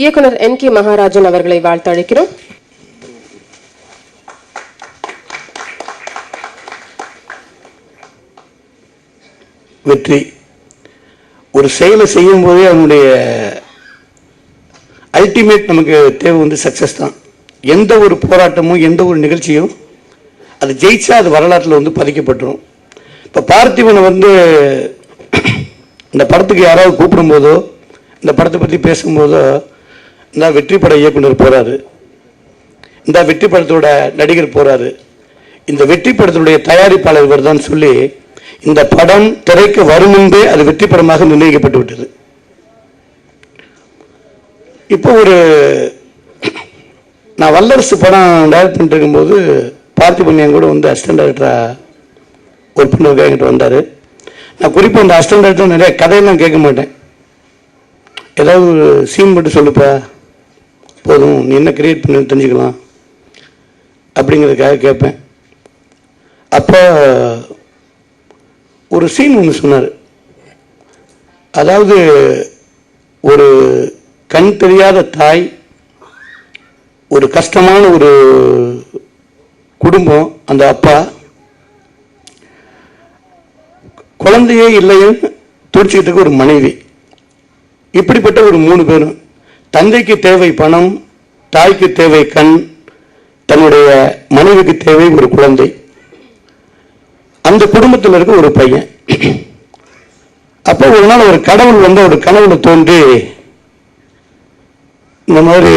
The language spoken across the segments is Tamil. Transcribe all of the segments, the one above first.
இயக்குனர் N.K. மகாராஜன் அவர்களை வாழ்த்தழைக்கிறோம். வெற்றி ஒரு செயலை செய்யும் போதே அவனுடைய அல்டிமேட் நமக்கு தேவை வந்து சக்சஸ் தான். எந்த ஒரு போராட்டமும் எந்த ஒரு நிகழ்ச்சியும் அது ஜெயிச்சா அது வரலாற்றில் வந்து பதிக்கப்பட்டுரும். இப்போ பார்த்திபனை வந்து இந்த படத்துக்கு யாராவது கூப்பிடும்போதோ இந்த படத்தை பற்றி பேசும்போதோ இந்த வெற்றி பட இயக்குனர் போகிறாரு, இந்த வெற்றி படத்தோட நடிகர் போகிறாரு, இந்த வெற்றி படத்தினுடைய தயாரிப்பாளர் இவர் தான் சொல்லி இந்த படம் திரைக்கு வரும் முன்பே அது வெற்றி படமாக நிர்ணயிக்கப்பட்டு விட்டது. இப்போ நான் வல்லரசு படம் டைரக்ட் பண்ணிட்டு இருக்கும்போது பார்த்திபன் என் கூட வந்து அசிஸ்டன்ட் டைரக்டராக ஒர்க் பண்ணுறதுக்காக என்கிட்ட வந்தார். நான் குறிப்பாக அந்த அசிஸ்டன்ட் டைரக்டர் நிறைய கதையெல்லாம் கேட்க மாட்டேன். ஏதாவது ஒரு சீன் மட்டும் சொல்லுப்பா போதும், நீ என்ன கிரியேட் பண்ணு தெரிஞ்சுக்கலாம் அப்படிங்கிறதுக்காக கேட்பேன். அப்போ ஒரு சீன் ஒன்று சொன்னார். அதாவது ஒரு கண் தெரியாத தாய், ஒரு கஷ்டமான ஒரு குடும்பம், அந்த அப்பா குழந்தையே இல்லைன்னு துடிச்சுக்கிட்டு இருக்க ஒரு மனைவி, இப்படிப்பட்ட ஒரு 3 பேரும், தந்தைக்கு தேவை பணம், தாய்க்கு தேவை கண், தன்னுடைய மனைவிக்கு தேவை ஒரு குழந்தை. அந்த குடும்பத்தில் இருக்க ஒரு பையன். அப்போ ஒரு நாள் ஒரு கடவுள் வந்து ஒரு கனவுல தோன்றி இந்த மாதிரி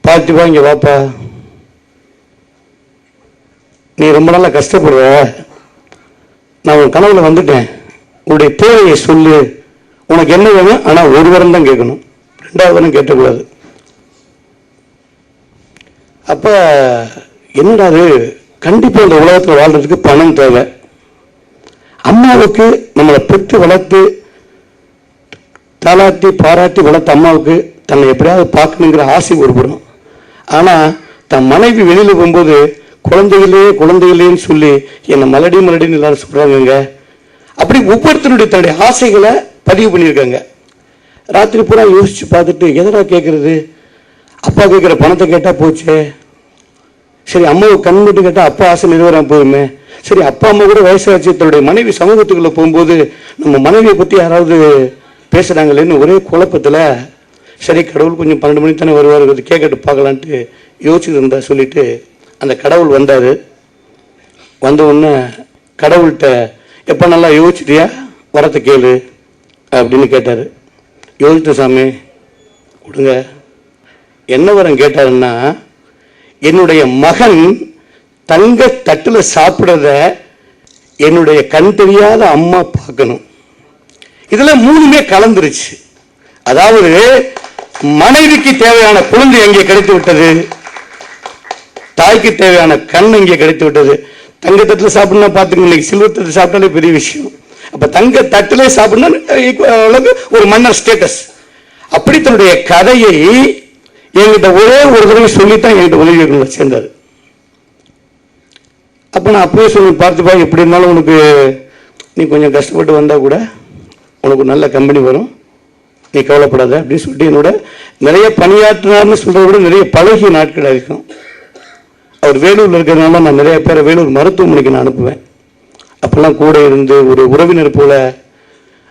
பார்த்திபா இங்க வாப்பா, நீ ரொம்ப நாளா கஷ்டப்படுற, நான் உன் கனவுல வந்துட்டேன், உன்னுடைய தேவையை சொல்லு, உனக்கு என்ன வேணும், ஆனா ஒரு வரம் தான் கேட்கணும், 2வது வரம் கேட்கக்கூடாது. அப்ப என்னடா அது, கண்டிப்பா இந்த உலகத்தில் வாழ்றதுக்கு பணம் தேவை. அம்மாவுக்கு நம்மளை பெற்று வளர்த்து தாளாட்டி பாராட்டி வளர்த்த அம்மாவுக்கு தன்னை எப்படியாவது பார்க்கணுங்கிற ஆசை ஒருபடும். ஆனா தன் மனைவி வெளியில போகும்போது குழந்தைகளேன்னு சொல்லி என்னை மலடின்னு எல்லாரும் சொல்றாங்க. அப்படி ஒவ்வொருத்தருடைய தன்னுடைய ஆசைகளை பதிவு பண்ணியிருக்காங்க. ராத்திரி பூரா யோசிச்சு பார்த்துட்டு எதனா கேட்கறது, அப்பா கேட்குற பணத்தை கேட்டா போச்சே, சரி அம்மாவை கண் மட்டும் கேட்டால் அப்பா ஆசை நிறைவேறாம போயுமே, சரி அப்பா அம்மா கூட வயசாச்சு, தன்னுடைய மனைவி சமூகத்துக்குள்ள போகும்போது நம்ம மனைவியை பற்றி யாராவது பேசுகிறாங்களேன்னு ஒரே குழப்பத்தில், சரி கடவுள் கொஞ்சம் 12 மணிக்கு தானே வருவார், கேட்கட்டு பார்க்கலான்ட்டு யோசிச்சுட்டு இருந்தா சொல்லிட்டு அந்த கடவுள் வந்தார். வந்த உடனே கடவுள்கிட்ட எப்போ நல்லா யோசிச்சிட்டியா வரத்தை கேளு அப்படின்னு கேட்டார். யோசித்த சாமி கொடுங்க. என்ன வரம் கேட்டாருன்னா, என்னுடைய மகன் தங்க தட்டுல சாப்பிடுறத என்னுடைய கண் தெரியாத அம்மா பார்க்கணும். இதுல 3மே கலந்துருச்சு. அதாவது மனைவிக்கு தேவையான குழந்தை எங்கே கிடைத்து விட்டது, தாய்க்கு தேவையான கண் இங்கே கிடைத்து விட்டது. தங்க தட்டுல சாப்பிடணும் பார்த்துக்கணும், இன்னைக்கு சில்வர் தட்டு சாப்பிட்டாலே பெரிய விஷயம். அப்ப தங்க தட்டிலே சாப்பிடணும் ஒரு மன்னர் ஸ்டேட்டஸ். அப்படி தன்னுடைய கதையை என்கிட்ட ஒரே ஒரு தடவை சொல்லித்தான் என்கிட்ட உதவி சேர்ந்தார். அப்ப நான் அப்பவே சொல்லி பார்த்துப்பா, எப்படி இருந்தாலும் உனக்கு நீ கொஞ்சம் கஷ்டப்பட்டு வந்தா கூட உனக்கு நல்ல கம்பெனி வரும், நீ கவலைப்படாத அப்படின்னு சொல்லிட்டு என்னோட நிறைய பணியாற்றினார்னு சொல்றத விட நிறைய பழகிய நாட்கள் இருக்கும். அவர் வேலூர்ல இருக்கிறதுனால நான் நிறைய பேரை வேலூர் மருத்துவமனைக்கு நான் அனுப்புவேன். அப்பெல்லாம் கூட இருந்து ஒரு உறவினர் போல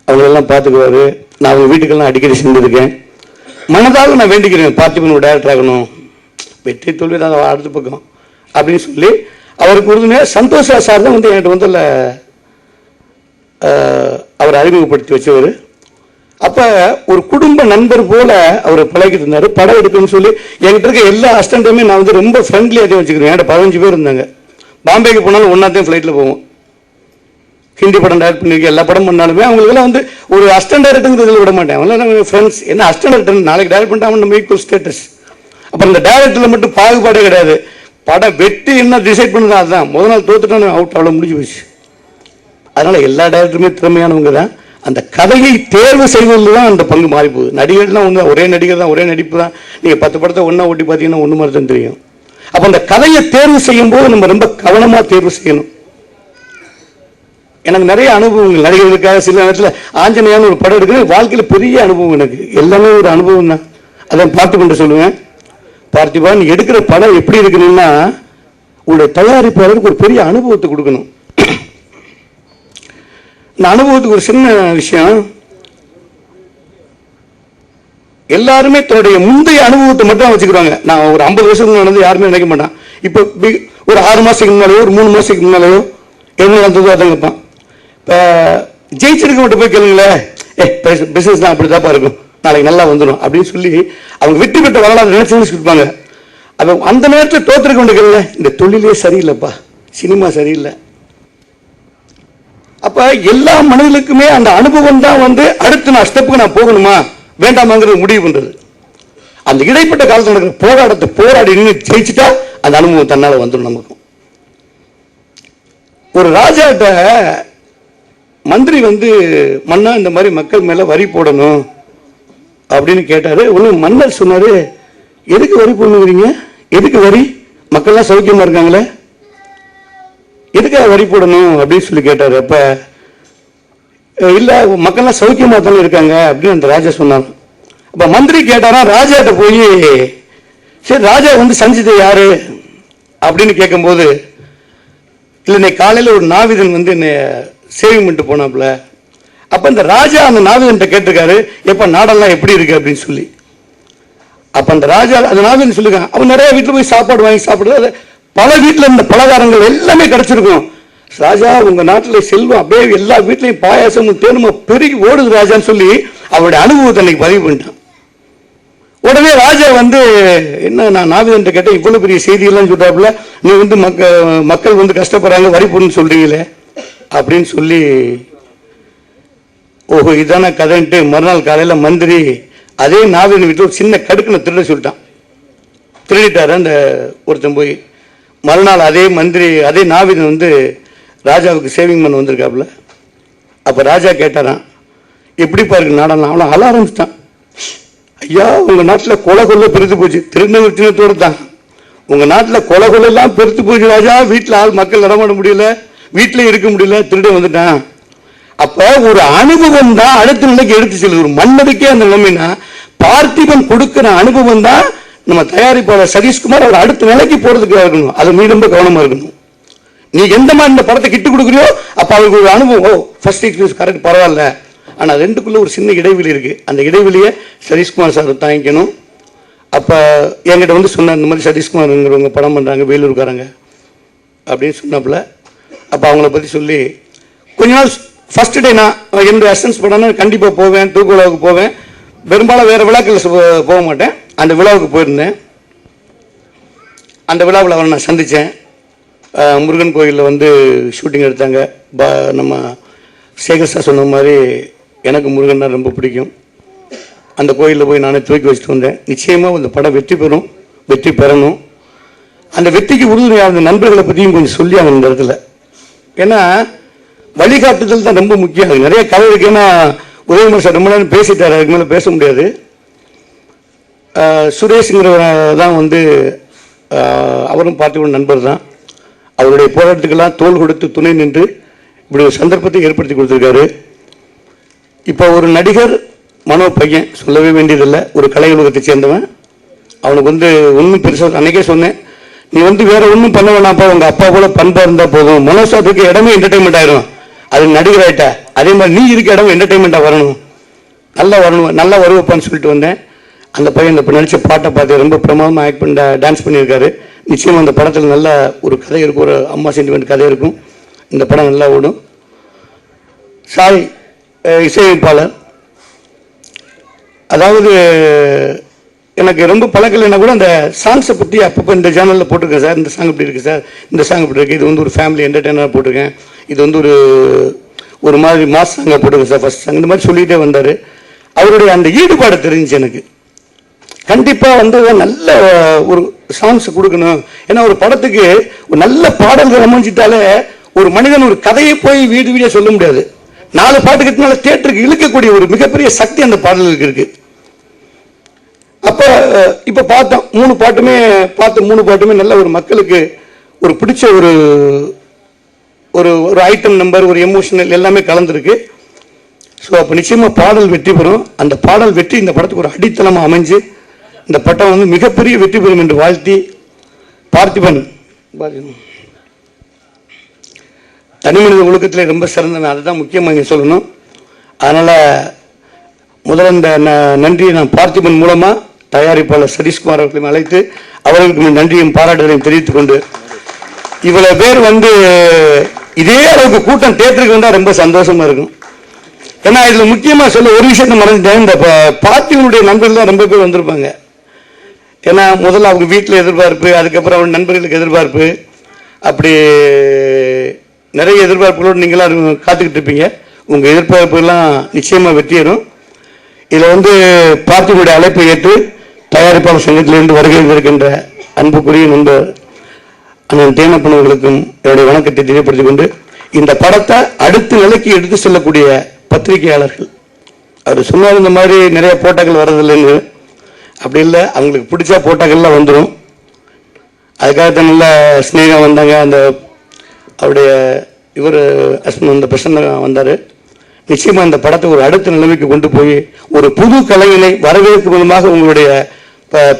அவங்களெல்லாம் பார்த்துக்குவாரு. நான் அவங்க வீட்டுக்கெல்லாம் அடிக்கடி செஞ்சிருக்கேன். மனதாக நான் வேண்டிக்கிறேன், பார்த்திபன் டைரக்டர் ஆகணும், வெற்றி தோல்வி தான் அடுத்த பக்கம் அப்படின்னு சொல்லி அவருக்கு உறுதுணையா சந்தோஷா சார் தான் வந்து என்கிட்ட வந்து அவர் அறிமுகப்படுத்தி வச்சவர். அப்ப ஒரு குடும்ப நண்பர் போல அவர் பழகிட்டு இருந்தாரு. படம் எடுக்கணும்னு சொல்லி என்கிட்ட இருக்க எல்லா அசிஸ்டன்ட்டுமே நான் வந்து ரொம்ப ஃப்ரெண்ட்லியாக வச்சுக்கிறேன். என்கிட்ட 15 பேர் இருந்தாங்க. பாம்பேக்கு போனாலும் ஒன்னாத்தையும் ஃப்ளைட்டில் போவோம். ஹிந்தி படம் டைரக்ட் பண்ணியிருக்கேன், எல்லா படம் பண்ணாலுமே அவங்களுக்கெல்லாம் வந்து ஒரு அசிஸ்டன்ட் டைரக்டர் விட மாட்டேன். அவங்களாம் ஃப்ரெண்ட்ஸ். என்ன அசிஸ்டன்ட் டைரக்டர் நாளைக்கு டைரக்ட் பண்ணிட்டு நம்ம ஈக்குவல் ஸ்டேட்டஸ். அப்புறம் இந்த டைரக்டர்ல மட்டும் பாகுபாடே கிடையாது. படம் வெற்றி என்ன டிசைட் பண்ணுதோ அதுதான். முதல் நாள் தோத்துட்டானு அவுட், அவ்வளோ முடிஞ்சு போச்சு. அதனால எல்லா டைரக்டருமே திறமையானவங்க தான். அந்த கதையை தேர்வு செய்வதில் தான் அந்த பங்கு மாறி போகுது. நடிகர்லாம் வந்து ஒரே நடிகர் தான், ஒரே நடிப்பு தான். நீங்கள் 10 படத்தை ஒன்றா ஓட்டி பார்த்தீங்கன்னா ஒன்று மாதிரி தான் தெரியும். அப்போ அந்த கதையை தேர்வு செய்யும் போது நம்ம ரொம்ப கவனமாக தேர்வு செய்யணும். எனக்கு நிறைய அனுபவங்கள் நடிகர்களுக்காக சில நேரத்தில் ஆஞ்சநேயான்னு ஒரு படம் எடுக்கிறது வாழ்க்கையில் பெரிய அனுபவம் எனக்கு எல்லாமே ஒரு அனுபவம் தான். அதை பார்த்து கொண்டு சொல்லுவேன், பார்த்திபா நீ எடுக்கிற படம் எப்படி இருக்கணும்னா உங்களுடைய தயாரிப்பாளருக்கு ஒரு பெரிய அனுபவத்தை கொடுக்கணும். இந்த அனுபவத்துக்கு ஒரு சின்ன விஷயம், எல்லாருமே தன்னுடைய முந்தைய அனுபவத்தை மட்டும் வச்சுக்கிறாங்க. நான் ஒரு 50 வருஷத்துக்கு நடந்து யாருமே நினைக்க மாட்டான். இப்போ ஒரு 6 மாசத்துக்கு முன்னாலேயோ ஒரு 3 மாசத்துக்கு முன்னாலேயோ என்ன நடந்ததோ அதான் கேட்பான். இப்போ ஜெயிச்சிருக்க மட்டும் போய் கேளுங்களேன், பிசினஸ் தான் அப்படி தாப்பா இருக்கும், நாளைக்கு நல்லா வந்துடும் அப்படின்னு சொல்லி அவங்க வெற்றி பெற்ற வரலாறு நினைச்சு கொடுப்பாங்க. அப்போ அந்த நேரத்தில் தோற்றுருக்க வேண்டிய கேளுங்க, இந்த தொழிலே சரியில்லைப்பா, சினிமா சரியில்லை. அப்ப எல்லா மனிதர்களுக்குமே அந்த அனுபவம் தான் அடுத்து நான் ஸ்டெப்புக்கு நான் போகணுமா வேண்டாமாங்கிறது முடிவு பண்றது. அந்த இடைப்பட்ட காலத்தில் நடக்கிற போராட்டத்தை போராடி ஜெயிச்சுட்டா அந்த அனுபவம் தன்னால வந்துடும். நமக்கு ஒரு ராஜாட்ட மந்திரி மன்னா இந்த மாதிரி மக்கள் மேல வரி போடணும் அப்படின்னு கேட்டாரு. ஒண்ணு மன்னர் சொன்னாரு, எதுக்கு வரி போடுறீங்க, எதுக்கு வரி, மக்கள்லாம் சௌக்கியமா இருக்காங்களே, எதுக்காக வரி போடணும் அப்படின்னு சொல்லி கேட்டாரு. அப்ப இல்ல மக்கள்லாம் சௌக்கியமா தானே இருக்காங்க அப்படின்னு அந்த ராஜா சொன்னாங்க. அப்ப மந்திரி கேட்டாரா ராஜாட்ட போய், சரி ராஜா செஞ்சது யாரு அப்படின்னு கேட்கும் போது, இல்ல இன்னைக்கு காலையில ஒரு நாவிதன் என்னை சேவிங் பண்ணிட்டு போனாப்ல. அப்ப இந்த ராஜா அந்த நாவிதன் கேட்டிருக்காரு, எப்ப நாடெல்லாம் எப்படி இருக்கு அப்படின்னு சொல்லி. அப்ப அந்த ராஜா அந்த நாவிதன் சொல்லிருக்கான், அவன் நிறைய வீட்டுல போய் சாப்பாடு வாங்கி சாப்பிடுறது, பல வீட்டுல இந்த பலகாரங்கள் எல்லாமே கிடைச்சிருக்கும். ராஜா உங்க நாட்டுல செல்வம் அப்படியே எல்லா வீட்லயும் பாயாசமும் தேனுமா பெருகி ஓடுது ராஜான்னு சொல்லி அவருடைய அனுபவத்தை அன்னைக்கு பதிவு பண்ணிட்டான். உடனே ராஜா என்ன நான் நாவிதன் கேட்டேன், இவ்வளவு பெரிய செய்தியெல்லாம் சொல்றாப்புல, நீ மக்கள் கஷ்டப்படுறாங்க வரி போடணும்னு சொல்றீங்களே அப்படின்னு சொல்லி, ஓஹோ இதான கதைன்ட்டு மறுநாள் காலையில மந்திரி அதே நாவிதன் வீட்டில் ஒரு சின்ன கடுக்குன்னு திருட சொல்லிட்டான். திருடிட்டாரு அந்த ஒருத்தன் போய். மறுநாள் அதே மந்திரி அதே நாவிதன் ராஜாவுக்கு சேவிங் பண்ண வந்திருக்காப்புல. அப்ப ராஜா கேட்டாரான், எப்படி பாருக்கு நாடெல்லாம். அவனை அழ ஆரம்பிச்சிட்டான். ஐயா உங்க நாட்டில் கொலை கொள்ள பெருத்து போச்சு, திருநெல்வேலியோடு தான் உங்க நாட்டில் கொலை கொள்ள எல்லாம் பெருத்து போச்சு ராஜா, வீட்டில் ஆள் மக்கள் நடமாட முடியல, வீட்டிலே இருக்க முடியல, திருட வந்துட்டான். அப்ப ஒரு அனுபவம் தான் அடுத்த நிலைக்கு எடுத்து செல்லுது. ஒரு மன்னருக்கே அந்த நிலைமைனா பார்த்திபன் கொடுக்கிற அனுபவம் தான் நம்ம தயாரிப்பாளர் சதீஷ்குமார் அவர் அடுத்த நிலைக்கு போறதுக்கு இருக்கணும். அது மீது ரொம்ப கவனமா இருக்கணும். நீ எந்த மாதிரி இந்த படத்தை கிட்டு கொடுக்குறியோ அப்ப அவருக்கு ஒரு அனுபவம் ஃபர்ஸ்ட் எக்ஸ்பீரியன்ஸ் கரெக்ட் பரவாயில்ல, ஆனா ரெண்டுக்குள்ள ஒரு சின்ன இடைவெளி இருக்கு, அந்த இடைவெளியை சதீஷ்குமார் சார் தாங்கிக்கணும். அப்ப என்கிட்ட சொன்னார், இந்த மாதிரி சதீஷ்குமார்ங்கிறவங்க படம் பண்றாங்க வேலூர்காரங்க அப்படின்னு சொன்னாப்புல. அப்ப அவங்கள பத்தி சொல்லி கொஞ்ச நாள் ஃபர்ஸ்ட் டே நான் என்னுடைய அசன்ஸ் படம்னா கண்டிப்பா போவேன், தூக்குவிழாவுக்கு போவேன், பெரும்பாலும் வேற விழாக்கள் போக மாட்டேன். அந்த விழாவுக்கு போயிருந்தேன். அந்த விழாவில் அவரை நான் சந்தித்தேன். முருகன் கோயிலில் ஷூட்டிங் எடுத்தாங்க. நம்ம சேகர் சார் சொன்ன மாதிரி எனக்கு முருகன்னா ரொம்ப பிடிக்கும். அந்த கோயிலில் போய் நானே தூக்கி வச்சுட்டு வந்தேன். நிச்சயமாக இந்த படம் வெற்றி பெறும், வெற்றி பெறணும். அந்த வெற்றிக்கு உறுதுணையாக இருந்த நண்பர்களை பற்றியும் கொஞ்சம் சொல்லி அவங்க இந்த இடத்துல, ஏன்னா வழிகாட்டுதல் தான் ரொம்ப முக்கியம். அது நிறைய கதை இருக்கு. ஏன்னா உதயகுமார் சார் ரொம்ப நேரம் பேசிட்டார், அதுக்கு மேலே பேச முடியாது. சுரேஷ்ங்கிற தான் அவரும் பார்த்திபன் நண்பர் தான். அவருடைய போராட்டத்துக்கெல்லாம் தோள் கொடுத்து துணை நின்று இப்படி ஒரு சந்தர்ப்பத்தை ஏற்படுத்தி கொடுத்துருக்காரு. இப்போ ஒரு நடிகர் மனோ பையன் சொல்லவே வேண்டியதில்லை, ஒரு கலை உலகத்தை சேர்ந்தவன். அவனுக்கு ஒன்றும் பெருசாக அன்னைக்கே சொன்னேன், நீ வேற ஒன்றும் பண்ண வேணாம்ப்பா, உங்க அப்பா போல பண்பா இருந்தா போதும், மனோசாத்துக்கு இடமே என்டர்டைன்மெண்ட் ஆயிரும், அது நடிகர் ஆயிட்டா, அதே மாதிரி நீ இருக்க இடம் என்டர்டைன்மெண்டா வரணும், நல்லா வரணும், நல்லா வருவப்பான்னு சொல்லிட்டு வந்தேன். அந்த பையன் இப்போ நடிச்ச பாட்டை பார்த்து ரொம்ப பிரமாதமாக ஆக்ட் பண்ண டான்ஸ் பண்ணியிருக்காரு. நிச்சயமாக அந்த படத்தில் நல்ல ஒரு கதை இருக்கும், ஒரு அம்மா சென்டிமெண்ட் கதை இருக்கும். இந்த படம் நல்லா ஓடும். சாய் இசையமைப்பாளர், அதாவது எனக்கு ரொம்ப பழக்கலைன்னா கூட அந்த சாங்ஸை பற்றி அப்பப்போ இந்த சேனலில் போட்டிருக்கேன் சார், இந்த சாங் இப்படி இருக்குது சார், இந்த சாங் இப்படி இருக்குது, இது ஒரு ஃபேமிலி என்டர்டெய்னராக போட்டிருக்கேன், இது ஒரு மாதிரி மாஸ் சாங்காக போட்டிருக்கேன் சார் ஃபர்ஸ்ட் சாங், இந்த மாதிரி சொல்லிகிட்டே வந்தார். அவருடைய அந்த ஈடுபாடு தெரிஞ்சு எனக்கு கண்டிப்பாக நல்ல ஒரு சாங்ஸ் கொடுக்கணும். ஏன்னா ஒரு படத்துக்கு ஒரு நல்ல பாடல்கள் அமைஞ்சிட்டாலே ஒரு மனிதன் ஒரு கதையை போய் வீடு வீடியோ சொல்ல முடியாது. 4 பாட்டுக்கு தியேட்டருக்கு இழுக்கக்கூடிய ஒரு மிகப்பெரிய சக்தி அந்த பாடல்களுக்கு இருக்கு. அப்ப இப்ப பார்த்தோம் 3 பாட்டுமே நல்ல ஒரு மக்களுக்கு ஒரு பிடிச்ச ஒரு ஒரு ஐட்டம் நம்பர், ஒரு எமோஷனல் எல்லாமே கலந்துருக்கு. ஸோ அப்போ நிச்சயமாக பாடல் வெற்றி பெறும். அந்த பாடல் வெற்றி இந்த படத்துக்கு ஒரு அடித்தளமாக அமைஞ்சு இந்த படம் வந்து மிகப்பெரிய வெற்றி பெறும் என்று வாழ்த்தி, பார்த்திபன் தனி மனித ஒழுக்கத்தில் ரொம்ப சிறந்தவன், அதுதான் முக்கியமாக இங்கே சொல்லணும். அதனால் முதல்ல இந்த நன்றியை நான் பார்த்திபன் மூலமாக தயாரிப்பாளர் சதீஷ்குமார் அவர்களையும் அழைத்து அவர்களுக்கு நன்றியும் பாராட்டுதலையும் தெரிவித்துக் கொண்டு, இவ்வளவு பேர் வந்து இதே அளவுக்கு கூட்டம் தேட்டருக்கு வந்தால் ரொம்ப சந்தோஷமா இருக்கும். ஏன்னா இதில் முக்கியமாக சொல்ல ஒரு விஷயத்தை மறந்துட்டேன். இந்த பார்த்திபனுடைய நண்பர்கள் தான் ரொம்ப பேர் வந்திருப்பாங்க. ஏன்னா முதல்ல அவங்க வீட்டில் எதிர்பார்ப்பு, அதுக்கப்புறம் அவங்க நண்பர்களுக்கு எதிர்பார்ப்பு, அப்படி நிறைய எதிர்பார்ப்புகளோடு நீங்களாம் காத்துக்கிட்டு இருப்பீங்க. உங்கள் எதிர்பார்ப்புலாம் நிச்சயமாக வெற்றியேறும். இதில் வந்து பார்த்திபனுடைய அழைப்பை ஏற்று தயாரிப்பாளர் சங்கத்திலிருந்து வருகை இருக்கின்ற அன்புக்குரிய நண்பர் அண்ணன் தேனப்பன் அவர்களுக்கும் என்னுடைய வணக்கத்தை தெரியப்படுத்திக் கொண்டு, இந்த படத்தை அடுத்த நிலைக்கு எடுத்து செல்லக்கூடிய பத்திரிகையாளர்கள், அவர் சொன்னார் இந்த மாதிரி நிறைய போட்டாக்கள் வர்றதில்லைன்னு. அப்படி இல்லை, அவங்களுக்கு பிடிச்சா போட்டாக்கள்லாம் வந்துடும். அதுக்காகத்தான் நல்ல ஸ்னேகா வந்தாங்க. அந்த அவருடைய இவர் அந்த பிரசன்ன வந்தார். நிச்சயமாக இந்த படத்தை ஒரு அடுத்த நிலைமைக்கு கொண்டு போய் ஒரு புது கலைஞனை வரவேற்கும் விதமாக உங்களுடைய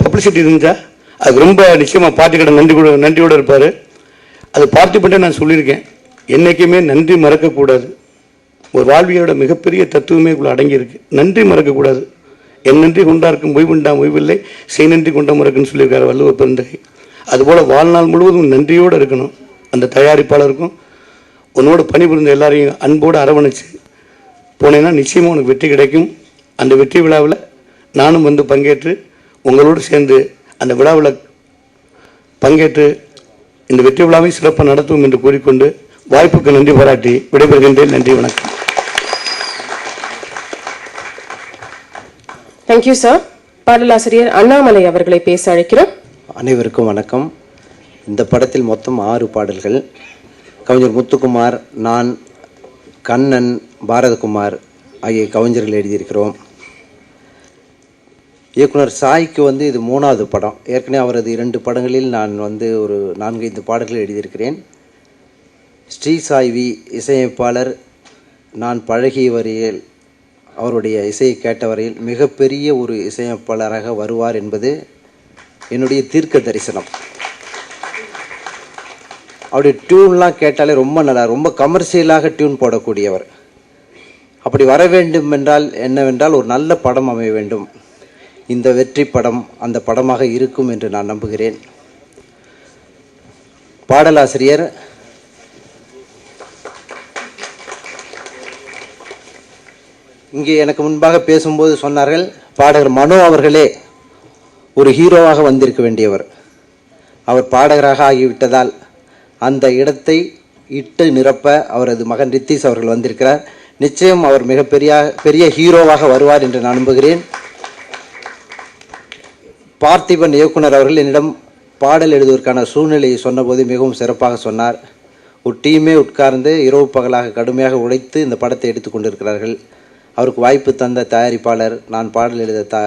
பப்ளிசிட்டி இருந்தால் அது ரொம்ப நிச்சயமாக பார்ட்டிக்கிட்ட நன்றியோடு இருப்பார். அது பார்த்திபன்ட்டு நான் சொல்லியிருக்கேன், என்றைக்குமே நன்றி மறக்கக்கூடாது. ஒரு வாழ்வியோட மிகப்பெரிய தத்துவமே இவ்வளோ அடங்கியிருக்கு. நன்றி மறக்கக்கூடாது. என் நன்றி கொண்டாருக்கும் ஓய்வுண்டாம் ஓய்வில்லை, செய் நன்றி கொண்ட மறக்குன்னு சொல்லியிருக்காரு வள்ளுவர் பெருந்தகை. அதுபோல் வாழ்நாள் முழுவதும் நன்றியோடு இருக்கணும். அந்த தயாரிப்பாளருக்கும் உன்னோட பணிபுரிந்த எல்லாரையும் அன்போடு அரவணைச்சு போனேன்னா நிச்சயமாக உனக்கு வெற்றி கிடைக்கும். அந்த வெற்றி விழாவில் நானும் வந்து பங்கேற்று உங்களோடு சேர்ந்து அந்த விழாவில் பங்கேற்று இந்த வெற்றி விழாவை சிறப்பாக நடத்துவோம் என்று கூறிக்கொண்டு வாய்ப்புக்கு நன்றி பாராட்டி விடைபெறுகின்றேன். நன்றி, வணக்கம். Thank you sir. பாடலாசிரியர் அண்ணாமலை அவர்களை பேச அழைக்கிறோம். அனைவருக்கும் வணக்கம். இந்த படத்தில் மொத்தம் 6 பாடல்கள். கவிஞர் முத்துக்குமார், நான், கண்ணன், பாரதகுமார் ஆகிய கவிஞர்கள் எழுதியிருக்கிறோம். இயக்குனர் சாய்க்கு வந்து இது 3வது படம். ஏற்கனவே அவரது 2 படங்களில் நான் வந்து ஒரு 4-5 பாடல்கள் எழுதியிருக்கிறேன். ஸ்ரீ சாய்வி இசையமைப்பாளர். நான் பழகிய வரையில் அவருடைய இசையை கேட்ட வரையில் மிகப்பெரிய ஒரு இசையமைப்பாளராக வருவார் என்பது என்னுடைய தீர்க்க தரிசனம். அவருடைய டியூன்லாம் கேட்டாலே ரொம்ப நல்லா, ரொம்ப கமர்ஷியலாக டியூன் போடக்கூடியவர். அப்படி வர வேண்டும் என்றால் என்னவென்றால் ஒரு நல்ல படம் அமைய வேண்டும். இந்த வெற்றி படம் அந்த படமாக இருக்கும் என்று நான் நம்புகிறேன். பாடலாசிரியர் இங்கே எனக்கு முன்பாக பேசும்போது சொன்னார்கள், பாடகர் மனோ அவர்களே ஒரு ஹீரோவாக வந்திருக்க வேண்டியவர். அவர் பாடகராக ஆகிவிட்டதால் அந்த இடத்தை இட்டு நிரப்ப அவரது மகன் ரித்தீஷ் அவர்கள் வந்திருக்கிறார். நிச்சயம் அவர் பெரிய ஹீரோவாக வருவார் என்று நான் நம்புகிறேன். பார்த்திபன் இயக்குனர் அவர்கள் என்னிடம் பாடல் எழுதுவதற்கான சூழ்நிலையை சொன்னபோது மிகவும் சிறப்பாக சொன்னார். ஒரு டீமே உட்கார்ந்து இரவு பகலாக கடுமையாக உழைத்து இந்த படத்தை எடுத்து கொண்டிருக்கிறார்கள். அவருக்கு வாய்ப்பு தந்த தயாரிப்பாளர், நான் பாடல் எழுத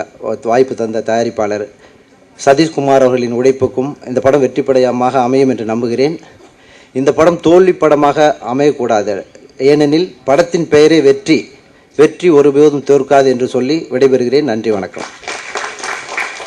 வாய்ப்பு தந்த தயாரிப்பாளர் சதீஷ்குமார் அவர்களின் உழைப்புக்கும் இந்த படம் வெற்றி படமாக அமையும் என்று நம்புகிறேன். இந்த படம் தோல்வி படமாக அமையக்கூடாது. ஏனெனில் படத்தின் பெயரே வெற்றி. வெற்றி ஒருபோதும் தோற்காது என்று சொல்லி விடைபெறுகிறேன். நன்றி, வணக்கம்.